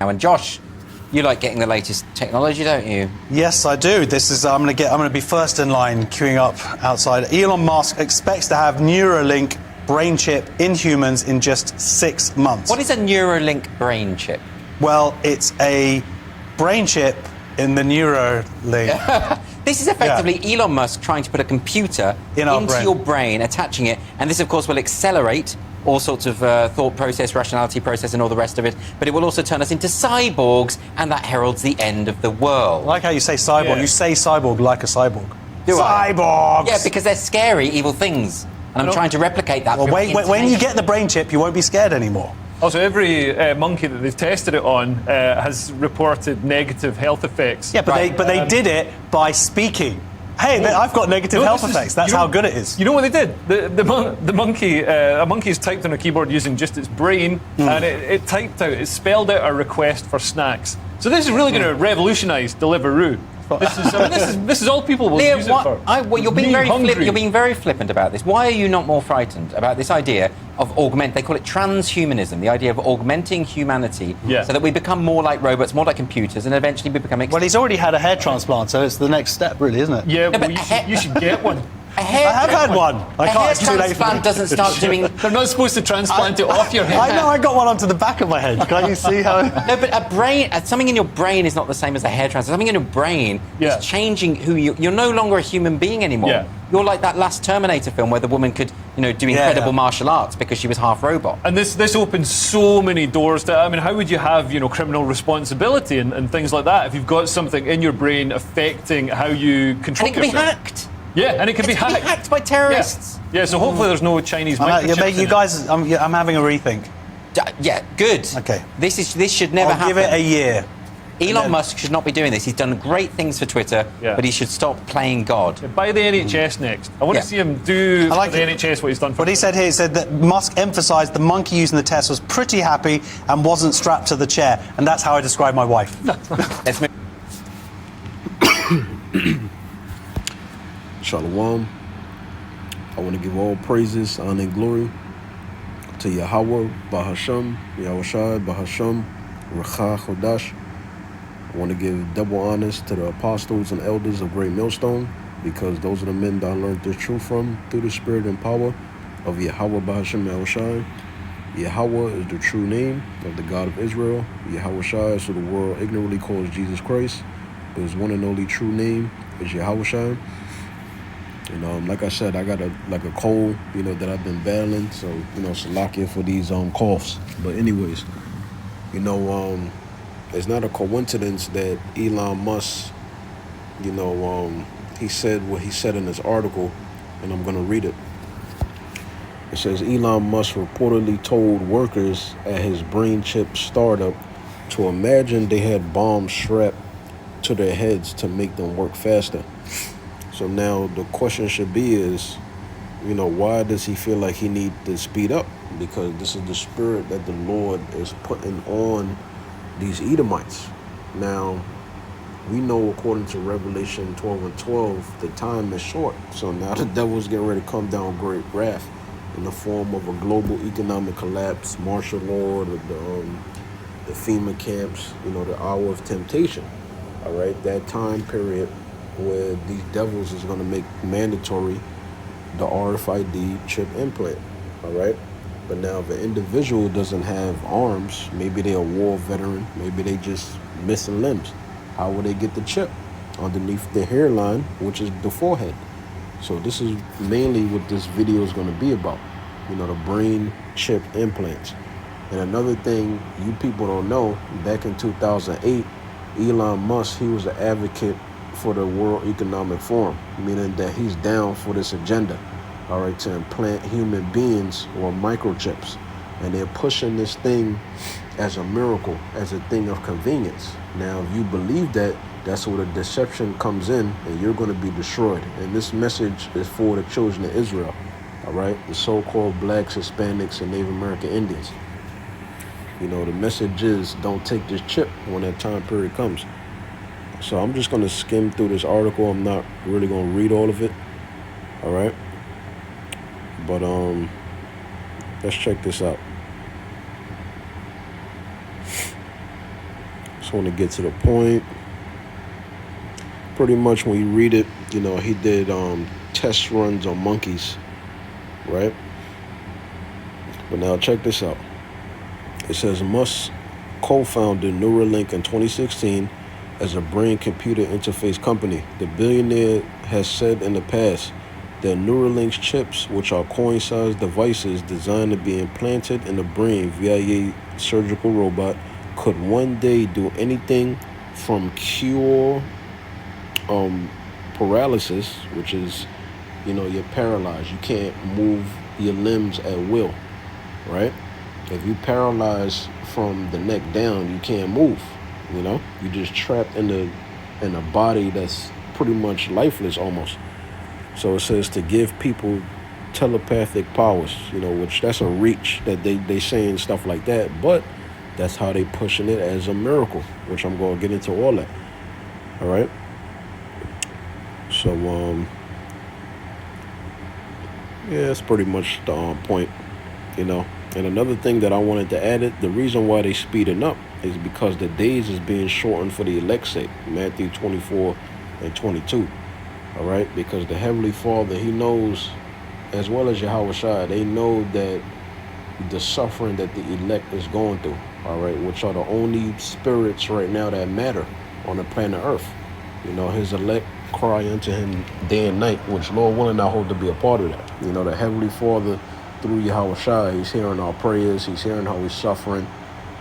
Now, and Josh, you like getting the latest technology, don't you? Yes, I do. This is I'm going to be first in line, queuing up outside. Elon Musk expects to have Neuralink brain chip in humans in just 6 months. What is a Neuralink brain chip? Well, it's a brain chip in the Neuralink. This is effectively Elon Musk trying to put a computer into your brain, attaching it, and this, of course, will accelerate all sorts of thought process, rationality process, and all the rest of it. But it will also turn us into cyborgs, and that heralds the end of the world. I like how you say cyborg. Yeah. You say cyborg like a cyborg. Cyborgs! Yeah, because they're scary, evil things. And I'm trying to replicate that. Well, when you get the brain chip, you won't be scared anymore. Also, every monkey that they've tested it on has reported negative health effects. Yeah, but they did it by speaking. Hey, I've got negative health effects. That's how good it is. You know what they did? The monkey, a monkey's typed on a keyboard using just its brain, and it spelled out a request for snacks. So this is really going to revolutionise Deliveroo. This is all people will use it for. You're being very flippant about this. Why are you not more frightened about this idea of they call it transhumanism, the idea of augmenting humanity so that we become more like robots, more like computers, and eventually we become extinct? Well, he's already had a hair transplant, so it's the next step, really, isn't it? Yeah, but you should get one. I have had one. A hair transplant doesn't start doing... They're not supposed to transplant it off your head. I know, I got one onto the back of my head. Can't you see how... No, but something in your brain is not the same as a hair transplant. Something in your brain is changing who you're no longer a human being anymore. Yeah. You're like that last Terminator film where the woman could, do incredible martial arts because she was half robot. And this opens so many doors to... I mean, how would you have, criminal responsibility and things like that if you've got something in your brain affecting how you control yourself? And it can be hacked. Yeah, and it can be hacked by terrorists. Yeah, so hopefully there's no Chinese microchips. You guys, I'm having a rethink. Yeah, good. Okay. This should never happen. Give it a year. Elon Musk should not be doing this. He's done great things for Twitter, but he should stop playing God. Buy the NHS next. I want to see him do for the NHS what he's done for What he said here, he said that Musk emphasised the monkey using the test was pretty happy and wasn't strapped to the chair. And that's how I describe my wife. Let's move. Shalom. I want to give all praises, honor, and glory to Yahweh, Bahasham, Yahushua, Bahasham, Racha Chodash. I want to give double honors to the apostles and elders of Great Millstone, because those are the men that I learned the truth from through the spirit and power of Yahweh, Bahasham, Yahushua. Yahweh is the true name of the God of Israel. Yahushua is who the world ignorantly calls Jesus Christ, but his one and only true name is Yahushua. Like I said, I got a cold, that I've been battling. So, salakia for these coughs. But anyways, it's not a coincidence that Elon Musk, he said what he said in his article, and I'm gonna read it. It says Elon Musk reportedly told workers at his brain chip startup to imagine they had bombs strapped to their heads to make them work faster. So now the question should be is, why does he feel like he needs to speed up? Because this is the spirit that the Lord is putting on these Edomites. Now, we know according to Revelation 12:12, the time is short. So now the devil's getting ready to come down great wrath in the form of a global economic collapse, martial law, the FEMA camps, the hour of temptation. All right, that time period where these devils is going to make mandatory the RFID chip implant, all right? But now if an individual doesn't have arms, maybe they're a war veteran, maybe they just missing limbs, how will they get the chip? Underneath the hairline, which is the forehead. So this is mainly what this video is going to be about, the brain chip implants. And another thing you people don't know, back in 2008, Elon Musk, he was an advocate for the World Economic Forum, meaning that he's down for this agenda, all right, to implant human beings or microchips. And they're pushing this thing as a miracle, as a thing of convenience. Now, if you believe that, that's where the deception comes in, and you're going to be destroyed. And this message is for the children of Israel, all right, the so-called blacks, Hispanics, and Native American Indians. The message is don't take this chip when that time period comes. So I'm just going to skim through this article. I'm not really going to read all of it. All right. But let's check this out. Just want to get to the point. Pretty much when you read it, you know, he did test runs on monkeys, right? But now check this out. It says Musk co-founded Neuralink in 2016 as a brain-computer interface company. The billionaire has said in the past that Neuralink's chips, which are coin-sized devices designed to be implanted in the brain via a surgical robot, could one day do anything from cure paralysis, which is, you know, you're paralyzed. You can't move your limbs at will, right? If you paralyzed from the neck down, you can't move, you know? You're just trapped in a body that's pretty much lifeless almost. So it says to give people telepathic powers, you know, which that's a reach that they saying stuff like that, but that's how they pushing it as a miracle, which I'm going to get into all that. All right. So, yeah, that's pretty much the point, you know. And another thing that I wanted to add, the reason why they speeding up is because the days is being shortened for the elect's sake. Matthew 24 and 22. All right, because the Heavenly Father, he knows, as well as Yahweh, they know that the suffering that the elect is going through, all right, which are the only spirits right now that matter on the planet Earth. You know, his elect cry unto him day and night, which Lord willing I hope to be a part of that. You know, the Heavenly Father, through Yahweh, he's hearing our prayers, he's hearing how we're suffering.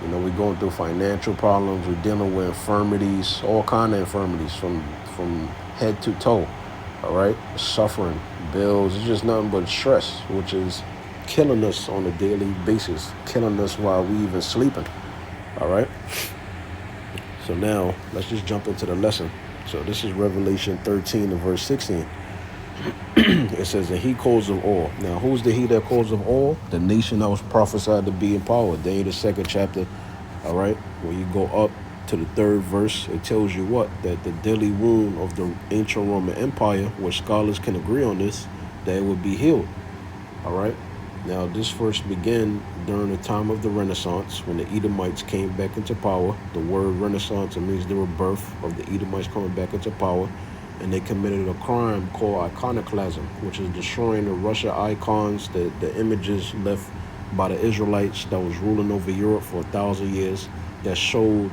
You know, we're going through financial problems, we're dealing with infirmities, all kind of infirmities from head to toe. All right, suffering, bills, it's just nothing but stress, which is killing us on a daily basis, killing us while we even sleeping. All right. So now let's just jump into the lesson. So this is Revelation 13 and verse 16. It says, and he calls of all. Now, who's the he that calls of all? The nation that was prophesied to be in power. Daniel, the 2nd chapter. All right. When you go up to the 3rd verse, it tells you what? That the deadly wound of the ancient Roman Empire, where scholars can agree on this, that it would be healed. All right. Now, this first began during the time of the Renaissance, when the Edomites came back into power. The word Renaissance, it means the rebirth of the Edomites coming back into power. And they committed a crime called iconoclasm, which is destroying the Russia icons, the images left by the Israelites that was ruling over Europe for 1,000 years, that showed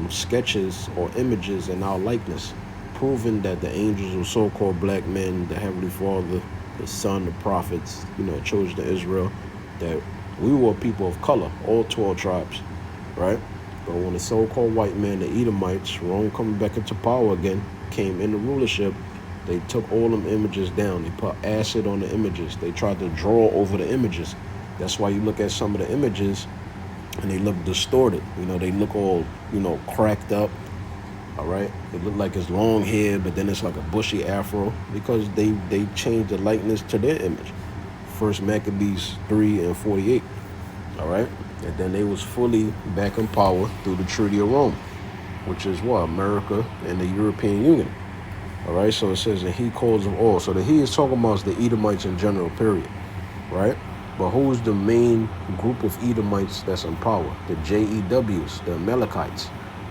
sketches or images in our likeness, proving that the angels were so-called black men, the Heavenly Father, the Son, the prophets, you know, children of Israel, that we were people of color, all 12 tribes, right? But when the so-called white man, the Edomites, Rome coming back into power again, came into rulership, they took all them images down. They put acid on the images. They tried to draw over the images. That's why you look at some of the images and they look distorted. You know, they look all, you know, cracked up. All right. It look like it's long hair, but then it's like a bushy afro, because they changed the likeness to their image. First Maccabees 3 and 48. All right. And then they was fully back in power through the Treaty of Rome, which is what? America and the European Union. All right. So it says that he calls of all. So the he is talking about the Edomites in general, period. Right. But who's the main group of Edomites that's in power? The JEWs, the Amalekites,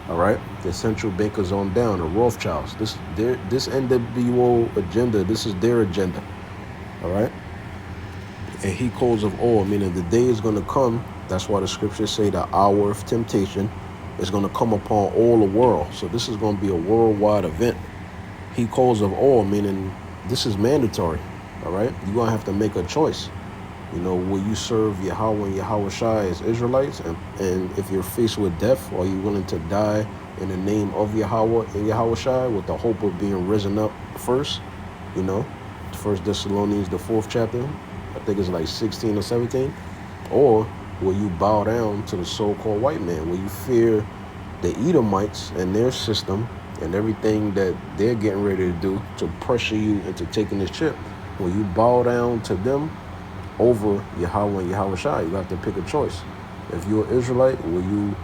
all right? The central bankers on down, the Rothschilds. This NWO agenda, this is their agenda, all right? And he calls of all, meaning the day is going to come. That's why the scriptures say the hour of temptation is going to come upon all the world. So this is going to be a worldwide event. He calls of all, meaning this is mandatory, all right? You're going to have to make a choice. You know, will you serve Yahweh and Yahweh as Israelites? And if you're faced with death, are you willing to die in the name of Yahweh and Yahweh with the hope of being risen up first? You know, 1 Thessalonians, the 4th chapter, I think it's like 16 or 17. Or will you bow down to the so-called white man? Will you fear the Edomites and their system and everything that they're getting ready to do to pressure you into taking this chip? Will you bow down to them over Yahweh and Yahweh? You have to pick a choice. If you're an Israelite, will you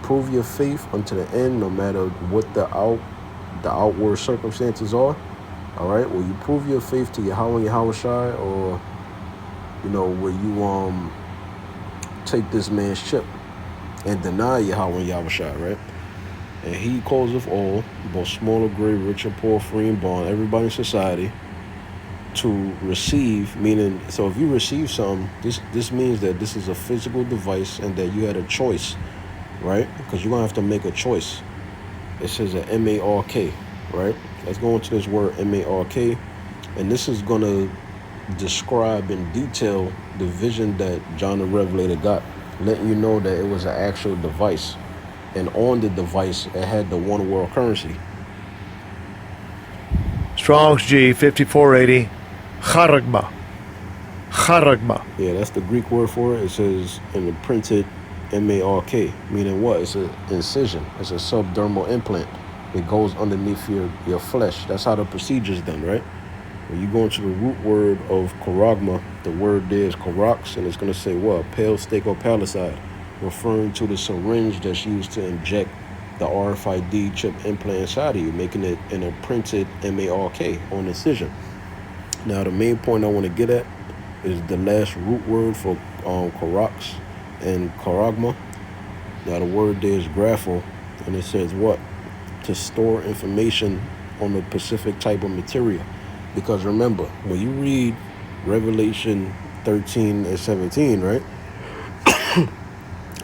prove your faith unto the end, no matter what the outward circumstances are? All right, will you prove your faith to Yahweh and Yahweh, or, you know, will you take this man's chip and deny Yahweh and Yahweh, right? And he causeth all, both small or great, rich and poor, free and bond, everybody in society, to receive, meaning, so if you receive something, this means that this is a physical device and that you had a choice, right? Because you're going to have to make a choice. It says a M-A-R-K, right? Let's go into this word M-A-R-K, and this is going to describe in detail the vision that John the Revelator got, letting you know that it was an actual device. And on the device, it had the one world currency. Strong's G 5480. Charagma. Charagma. Yeah, that's the Greek word for it. It says in the printed M-A-R-K, meaning what? It's an incision. It's a subdermal implant. It goes underneath your flesh. That's how the procedure is done, right? When you go into the root word of charagma, the word there is charax, and it's going to say what? Pale steak or palicide, referring to the syringe that's used to inject the RFID chip implant inside of you, making it in a printed M-A-R-K on incision. Now, the main point I want to get at is the last root word for charax and charagma. Now, the word there is graphel, and it says what? To store information on a specific type of material. Because remember, when you read Revelation 13 and 17, right?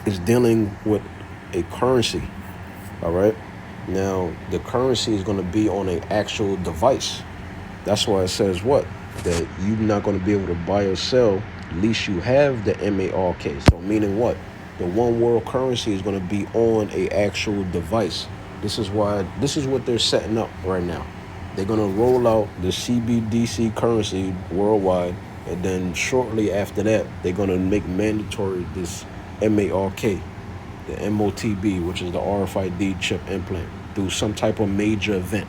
It's dealing with a currency, all right? Now, the currency is going to be on an actual device. That's why it says what? That you're not going to be able to buy or sell, at least you have the M-A-R-K. So meaning what? The one world currency is going to be on a actual device. This is what they're setting up right now. They're going to roll out the CBDC currency worldwide, and then shortly after that, they're going to make mandatory this M-A-R-K, the MOTB, which is the RFID chip implant, through some type of major event,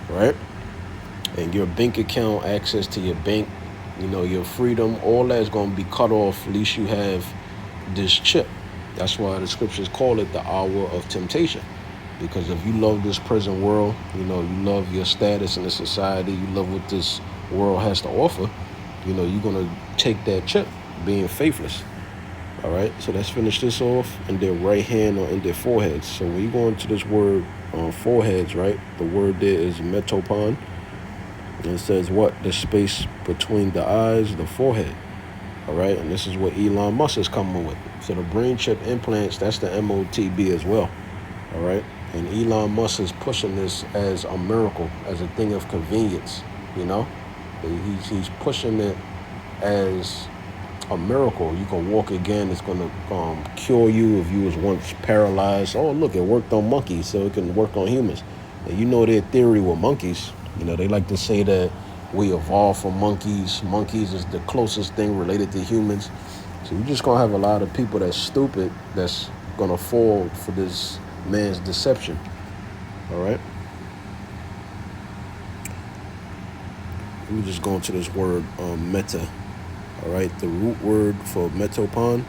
right? And your bank account, access to your bank, your freedom, all that is going to be cut off, at least you have this chip. That's why the scriptures call it the hour of temptation. Because if you love this present world, you love your status in the society, you love what this world has to offer, you're going to take that chip, being faithless. All right, so let's finish this off in their right hand or in their foreheads. So when you go into this word on foreheads, right, the word there is metopon. And it says what? The space between the eyes, the forehead. All right, and this is what Elon Musk is coming with. So the brain chip implants, that's the MOTB as well. All right. And Elon Musk is pushing this as a miracle, as a thing of convenience, He's pushing it as a miracle. You can walk again. It's going to cure you if you was once paralyzed. Oh, look, it worked on monkeys, so it can work on humans. And their theory with monkeys. They like to say that we evolved from monkeys. Monkeys is the closest thing related to humans. So you're just going to have a lot of people that's stupid that's going to fall for this man's deception. All right, let me just go into this word meta. All right, the root word for metopon,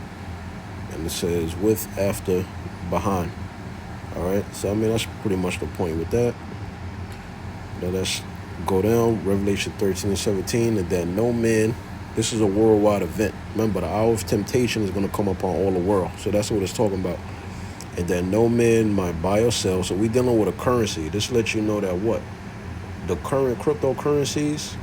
and it says with, after, behind. All right, so that's pretty much the point with that. Now let's go down Revelation 13 and 17, and that no man, this is a worldwide event. Remember, the hour of temptation is going to come upon all the world. So that's what it's talking about. And that no man might buy or sell. So we're dealing with a currency. This lets you know that what? The current cryptocurrencies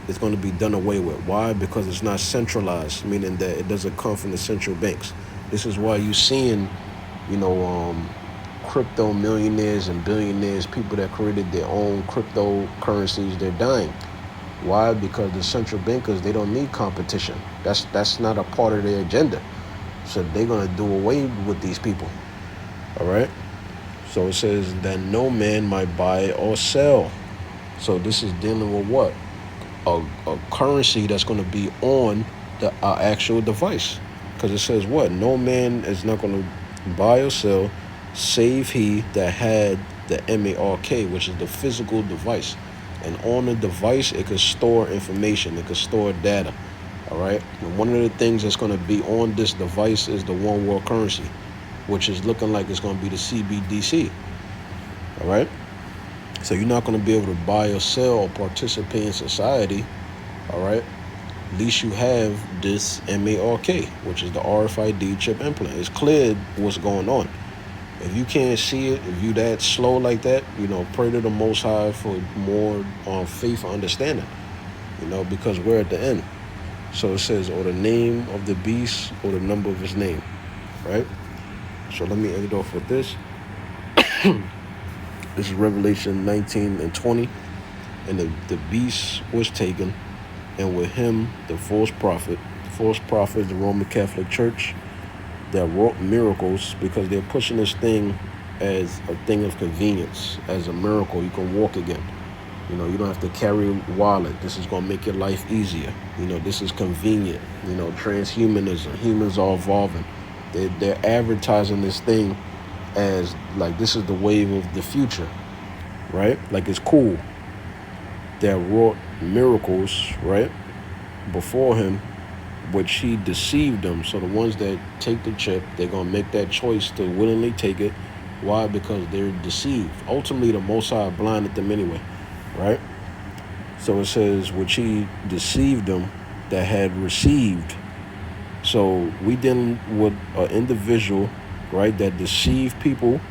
is going to be done away with. Why? Because it's not centralized, meaning that it doesn't come from the central banks. This is why you're seeing, crypto millionaires and billionaires, people that created their own cryptocurrencies, they're dying. Why? Because the central bankers, they don't need competition. That's not a part of their agenda. So they're going to do away with these people. All right. So it says that no man might buy or sell. So this is dealing with what? A currency that's going to be on the actual device. Because it says what? No man is not going to buy or sell save he that had the M-A-R-K, which is the physical device. And on the device, it could store information. It could store data. All right. And one of the things that's going to be on this device is the one world currency, which is looking like it's going to be the CBDC. All right. So you're not going to be able to buy or sell or participate in society. All right. At least you have this M-A-R-K, which is the RFID chip implant. It's clear what's going on. If you can't see it, if you that slow like that, you know, pray to the Most High for more faith and understanding, you know, because we're at the end. So it says, or the name of the beast or the number of his name, right? So let me end it off with this. This is Revelation 19 and 20. And the beast was taken, and with him the false prophet. The false prophet is the Roman Catholic Church that wrought miracles, because they're pushing this thing as a thing of convenience, as a miracle. You can walk again. You know, you don't have to carry a wallet. This is going to make your life easier. You know, this is convenient. You know, transhumanism. Humans are evolving. They're advertising this thing as like this is the wave of the future, right? Like it's cool. That wrought miracles, right, before him, which he deceived them. So the ones that take the chip, they're going to make that choice to willingly take it. Why? Because they're deceived. Ultimately, the Most High blinded them anyway, right? So it says, which he deceived them that had received. So we dealing with an individual, right, that deceived people.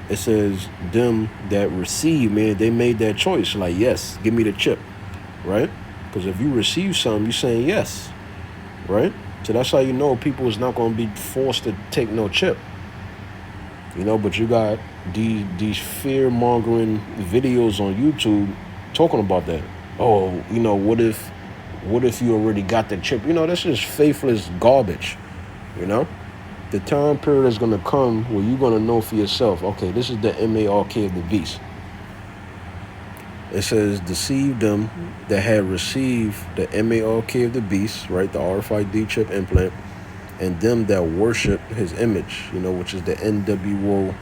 It says them that receive, man, they made that choice. Like, yes, give me the chip, right? Because if you receive something, you're saying yes, right? So that's how you know people is not going to be forced to take no chip. You know, but you got these fear-mongering videos on YouTube talking about that. Oh, you know, what if you already got the chip? You know, that's just faithless garbage, you know? The time period is going to come where you're going to know for yourself, okay, this is the MARK of the beast. It says, deceive them that had received the MARK of the beast, right, the RFID chip implant, and them that worship his image, you know, which is the NWO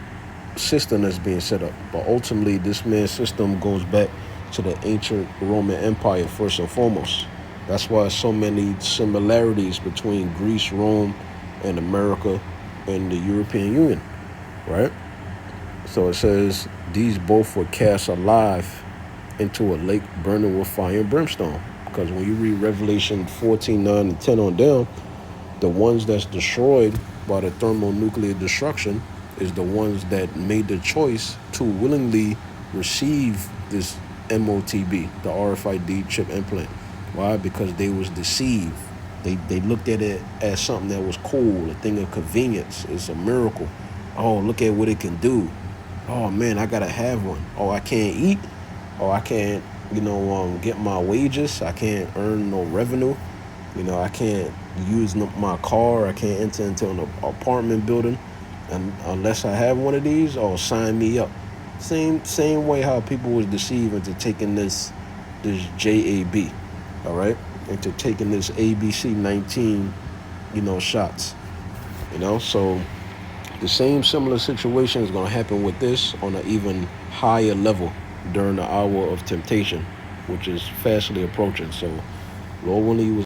system that's being set up. But ultimately, this man's system goes back to the ancient Roman Empire, first and foremost. That's why so many similarities between Greece, Rome, and America and the European Union, right? So it says, these both were cast alive into a lake burning with fire and brimstone. Because when you read Revelation 14, 9, and 10 on down, the ones that's destroyed by the thermonuclear destruction is the ones that made the choice to willingly receive this MOTB, the RFID chip implant. Why? Because they was deceived. They looked at it as something that was cool, a thing of convenience. It's a miracle. Oh, look at what it can do. Oh, man, I got to have one. Oh, I can't eat. Oh, I can't, you know, get my wages. I can't earn no revenue. You know, I can't use my car. I can't enter into an apartment building and unless I have one of these. Oh, sign me up. Same way how people was deceived into taking this JAB, all right? Into taking this ABC 19, you know, shots, you know? So the same similar situation is going to happen with this on an even higher level during the hour of temptation, which is fastly approaching. So Lord willing,